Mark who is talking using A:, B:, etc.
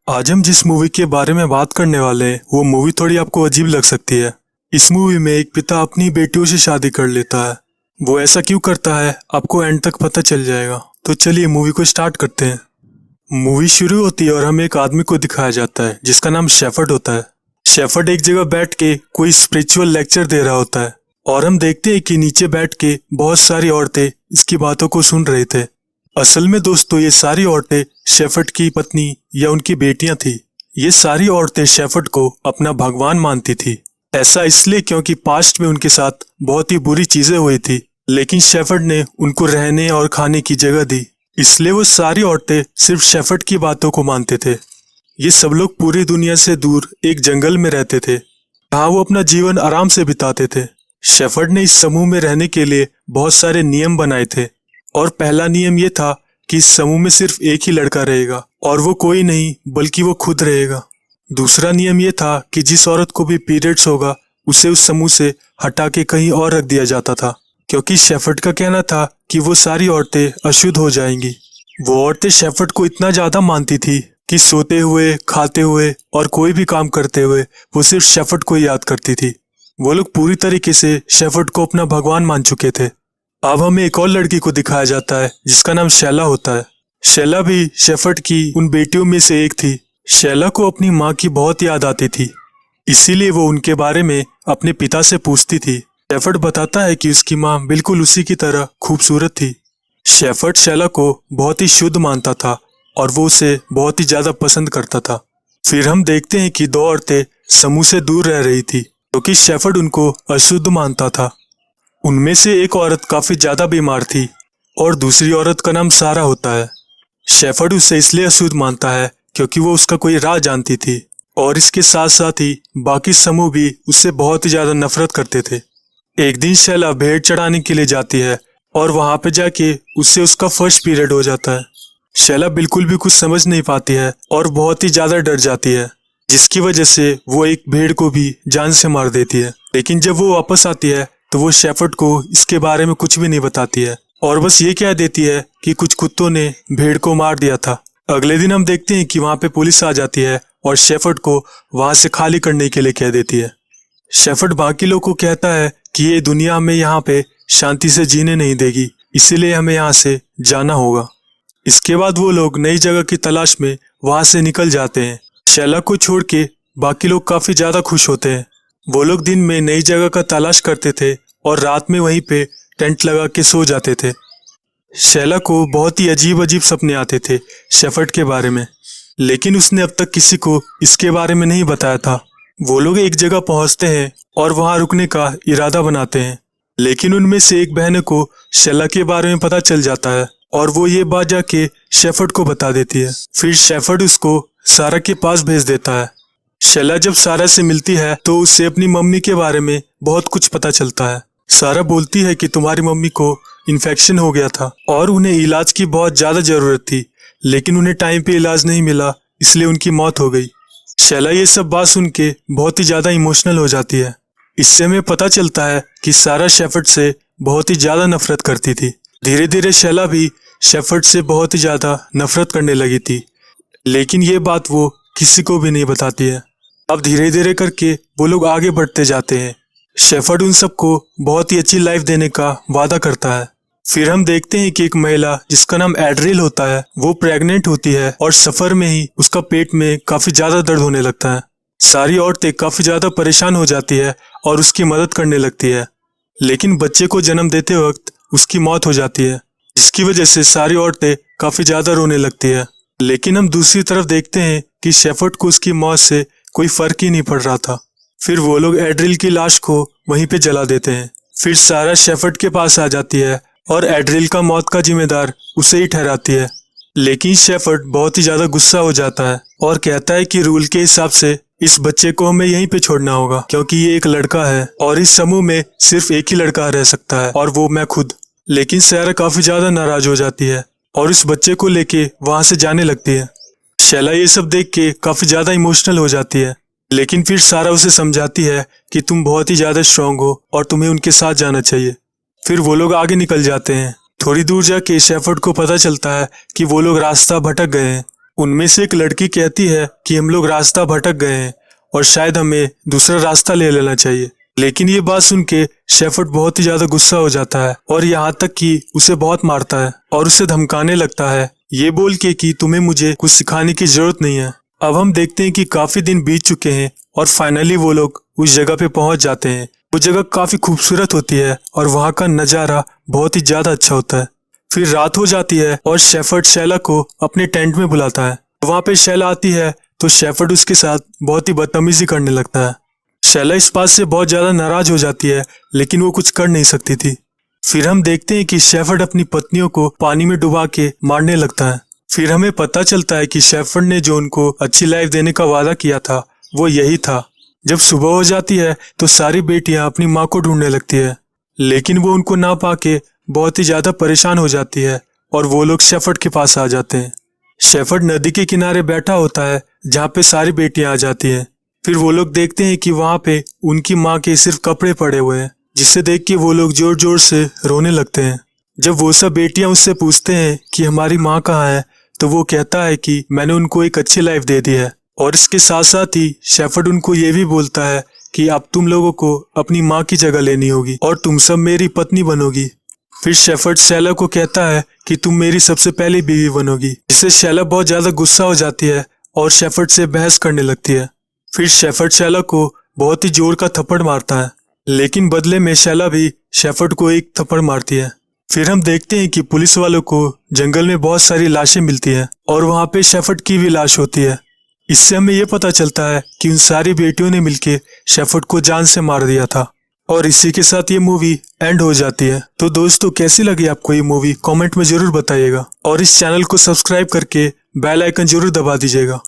A: आज हम जिस मूवी के बारे में बात करने वाले हैं वो मूवी थोड़ी आपको अजीब लग सकती है। इस मूवी में एक पिता अपनी बेटियों से शादी कर लेता है। वो ऐसा क्यों करता है आपको एंड तक पता चल जाएगा। तो चलिए मूवी को स्टार्ट करते हैं। मूवी शुरू होती है और हमें एक आदमी को दिखाया जाता है जिसका नाम शेफर्ड होता है। शेफर्ड एक जगह बैठ के कोई स्पिरिचुअल लेक्चर दे रहा होता है और हम देखते हैं कि नीचे बैठ के बहुत सारी औरतें इसकी बातों को सुन रहे थे। असल में दोस्तों ये सारी औरतें शेफर्ड की पत्नी या उनकी बेटियां थी। ये सारी औरतें शेफर्ड को अपना भगवान मानती थी। ऐसा इसलिए क्योंकि पास्ट में उनके साथ बहुत ही बुरी चीजें हुई थी, लेकिन शेफर्ड ने उनको रहने और खाने की जगह दी, इसलिए वो सारी औरतें सिर्फ शेफर्ड की बातों को मानते थे। ये सब लोग पूरी दुनिया से दूर एक जंगल में रहते थे जहाँ वो अपना जीवन आराम से बिताते थे। शेफर्ड ने इस समूह में रहने के लिए बहुत सारे नियम बनाए थे और पहला नियम ये था कि इस समूह में सिर्फ एक ही लड़का रहेगा और वो कोई नहीं बल्कि वो खुद रहेगा। दूसरा नियम ये था कि जिस औरत को भी पीरियड्स होगा उसे उस समूह से हटा के कहीं और रख दिया जाता था, क्योंकि शेफर्ड का कहना था कि वो सारी औरतें अशुद्ध हो जाएंगी। वो औरतें शेफर्ड को इतना ज्यादा मानती थी कि सोते हुए, खाते हुए और कोई भी काम करते हुए वो सिर्फ शेफर्ड को ही याद करती थी। वो लोग पूरी तरीके से शेफर्ड को अपना भगवान मान चुके थे। अब हमें एक और लड़की को दिखाया जाता है जिसका नाम शैला होता है। शैला भी शेफर्ड की उन बेटियों में से एक थी। शैला को अपनी माँ की बहुत याद आती थी, इसीलिए वो उनके बारे में अपने पिता से पूछती थी। शेफर्ड बताता है कि उसकी माँ बिल्कुल उसी की तरह खूबसूरत थी। शेफर्ड शैला को बहुत ही शुद्ध मानता था और वो उसे बहुत ही ज्यादा पसंद करता था। फिर हम देखते हैं कि दो औरतें समूह से दूर रह रही थी क्योंकि शेफर्ड उनको अशुद्ध मानता था। उनमें से एक औरत काफी ज्यादा बीमार थी और दूसरी औरत का नाम सारा होता है। शेफर्ड उसे इसलिए अशुद्ध मानता है क्योंकि वो उसका कोई राज जानती थी और इसके साथ साथ ही बाकी समूह भी उससे बहुत ही ज्यादा नफरत करते थे। एक दिन शैला भेड़ चढ़ाने के लिए जाती है और वहां पे जाके उससे उसका फर्स्ट पीरियड हो जाता है। शैला बिल्कुल भी कुछ समझ नहीं पाती है और बहुत ही ज्यादा डर जाती है, जिसकी वजह से वो एक भेड़ को भी जान से मार देती है। लेकिन जब वो वापस आती है तो वो शेफर्ड को इसके बारे में कुछ भी नहीं बताती है और बस ये कह देती है कि कुछ कुत्तों ने भेड़ को मार दिया था। अगले दिन हम देखते हैं कि वहां पे पुलिस आ जाती है और शेफर्ड को वहां से खाली करने के लिए कह देती है। शेफर्ड बाकी लोगों को कहता है कि ये दुनिया हमें यहाँ पे शांति से जीने नहीं देगी, इसीलिए हमें यहाँ से जाना होगा। इसके बाद वो लोग नई जगह की तलाश में वहां से निकल जाते हैं। शैला को छोड़ के बाकी लोग काफी ज्यादा खुश होते हैं। वो लोग दिन में नई जगह का तलाश करते थे और रात में वहीं पे टेंट लगा के सो जाते थे। शैला को बहुत ही अजीब अजीब सपने आते थे शेफर्ड के बारे में, लेकिन उसने अब तक किसी को इसके बारे में नहीं बताया था। वो लोग एक जगह पहुंचते हैं और वहां रुकने का इरादा बनाते हैं, लेकिन उनमें से एक बहन को शैला के बारे में पता चल जाता है और वो ये बात जाके शेफर्ड को बता देती है। फिर शेफर्ड उसको सारा के पास भेज देता है। शैला जब सारा से मिलती है तो उससे अपनी मम्मी के बारे में बहुत कुछ पता चलता है। सारा बोलती है कि तुम्हारी मम्मी को इन्फेक्शन हो गया था और उन्हें इलाज की बहुत ज्यादा जरूरत थी, लेकिन उन्हें टाइम पे इलाज नहीं मिला, इसलिए उनकी मौत हो गई। शैला ये सब बात सुन के बहुत ही ज्यादा इमोशनल हो जाती है। इससे हमें पता चलता है कि सारा शेफर्ड से बहुत ही ज्यादा नफरत करती थी। धीरे धीरे शैला भी शेफर्ड से बहुत ही ज्यादा नफरत करने लगी थी, लेकिन ये बात वो किसी को भी नहीं बताती है। अब धीरे धीरे करके वो लोग आगे बढ़ते जाते हैं। शेफर्ड उन सबको बहुत ही अच्छी लाइफ देने का वादा करता है। फिर हम देखते हैं कि एक महिला जिसका नाम एड्रिल होता है वो प्रेग्नेंट होती है और सफर में ही उसका पेट में काफी ज्यादा दर्द होने लगता है। सारी औरतें काफी ज्यादा परेशान हो जाती है और उसकी मदद करने लगती है, लेकिन बच्चे को जन्म देते वक्त उसकी मौत हो जाती है, जिसकी वजह से सारी औरतें काफी ज्यादा रोने लगती है। लेकिन हम दूसरी तरफ देखते हैं कि शेफर्ड को उसकी मौत से कोई फर्क ही नहीं पड़ रहा था। फिर वो लोग एड्रिल की लाश को वहीं पे जला देते हैं। फिर सारा शेफर्ड के पास आ जाती है और एड्रिल का मौत का जिम्मेदार उसे ही ठहराती है, लेकिन शेफर्ड बहुत ही ज्यादा गुस्सा हो जाता है और कहता है कि रूल के हिसाब से इस बच्चे को हमें यहीं पे छोड़ना होगा, क्योंकि ये एक लड़का है और इस समूह में सिर्फ एक ही लड़का रह सकता है और वो मैं खुद। लेकिन सारा काफी ज्यादा नाराज हो जाती है और इस बच्चे को लेके वहां से जाने लगती है। शैला ये सब देख के काफी ज्यादा इमोशनल हो जाती है, लेकिन फिर सारा उसे समझाती है कि तुम बहुत ही ज्यादा स्ट्रांग हो और तुम्हें उनके साथ जाना चाहिए। फिर वो लोग आगे निकल जाते हैं। थोड़ी दूर जाके शेफर्ड को पता चलता है कि वो लोग रास्ता भटक गए हैं उनमें से एक लड़की कहती है कि हम लोग रास्ता भटक गए हैं और शायद हमें दूसरा रास्ता ले लेना चाहिए। लेकिन ये बात सुन के शेफर्ड बहुत ही ज्यादा गुस्सा हो जाता है और यहाँ तक कि उसे बहुत मारता है और उसे धमकाने लगता है, ये बोल के कि तुम्हें मुझे कुछ सिखाने की जरूरत नहीं है। अब हम देखते हैं कि काफी दिन बीत चुके हैं और फाइनली वो लोग उस जगह पे पहुंच जाते हैं। वो जगह काफी खूबसूरत होती है और वहाँ का नजारा बहुत ही ज्यादा अच्छा होता है। फिर रात हो जाती है और शेफर्ड शैला को अपने टेंट में बुलाता है। वहाँ पे शैला आती है तो शेफर्ड उसके साथ बहुत ही बदतमीजी करने लगता है। शैला इस बात से बहुत ज्यादा नाराज हो जाती है, लेकिन वो कुछ कर नहीं सकती थी। फिर हम देखते हैं कि शेफर्ड अपनी पत्नियों को पानी में डुबा के मारने लगता है। फिर हमें पता चलता है कि शेफर्ड ने जो उनको अच्छी लाइफ देने का वादा किया था वो यही था। जब सुबह हो जाती है तो सारी बेटियां अपनी माँ को ढूंढने लगती है, लेकिन वो उनको ना पाके बहुत ही ज्यादा परेशान हो जाती है और वो लोग शेफर्ड के पास आ जाते हैं। शेफर्ड नदी के किनारे बैठा होता है जहाँ पे सारी बेटियां आ जाती हैं। फिर वो लोग देखते हैं कि वहाँ पे उनकी माँ के सिर्फ कपड़े पड़े हुए हैं, जिसे देख के वो लोग जोर जोर से रोने लगते हैं। जब वो सब बेटियां उससे पूछते हैं कि हमारी माँ कहाँ है, तो वो कहता है कि मैंने उनको एक अच्छी लाइफ दे दी है। और इसके साथ साथ ही शेफर्ड उनको ये भी बोलता है कि अब तुम लोगों को अपनी माँ की जगह लेनी होगी और तुम सब मेरी पत्नी बनोगी। फिर शेफर्ड शैला को कहता है कि तुम मेरी सबसे पहली बीवी बनोगी, जिससे शैला बहुत ज्यादा गुस्सा हो जाती है और शेफर्ड से बहस करने लगती है। फिर शेफर्ड शैला को बहुत ही जोर का थप्पड़ मारता है, लेकिन बदले में शैला भी शेफर्ड को एक थप्पड़ मारती है। फिर हम देखते हैं कि पुलिस वालों को जंगल में बहुत सारी लाशें मिलती हैं और वहाँ पे शेफर्ड की भी लाश होती है। इससे हमें ये पता चलता है कि उन सारी बेटियों ने मिलके शेफर्ड को जान से मार दिया था। और इसी के साथ ये मूवी एंड हो जाती है। तो दोस्तों, कैसी लगी आपको ये मूवी कमेंट में जरूर बताइएगा और इस चैनल को सब्सक्राइब करके बेल आइकन जरूर दबा दीजिएगा।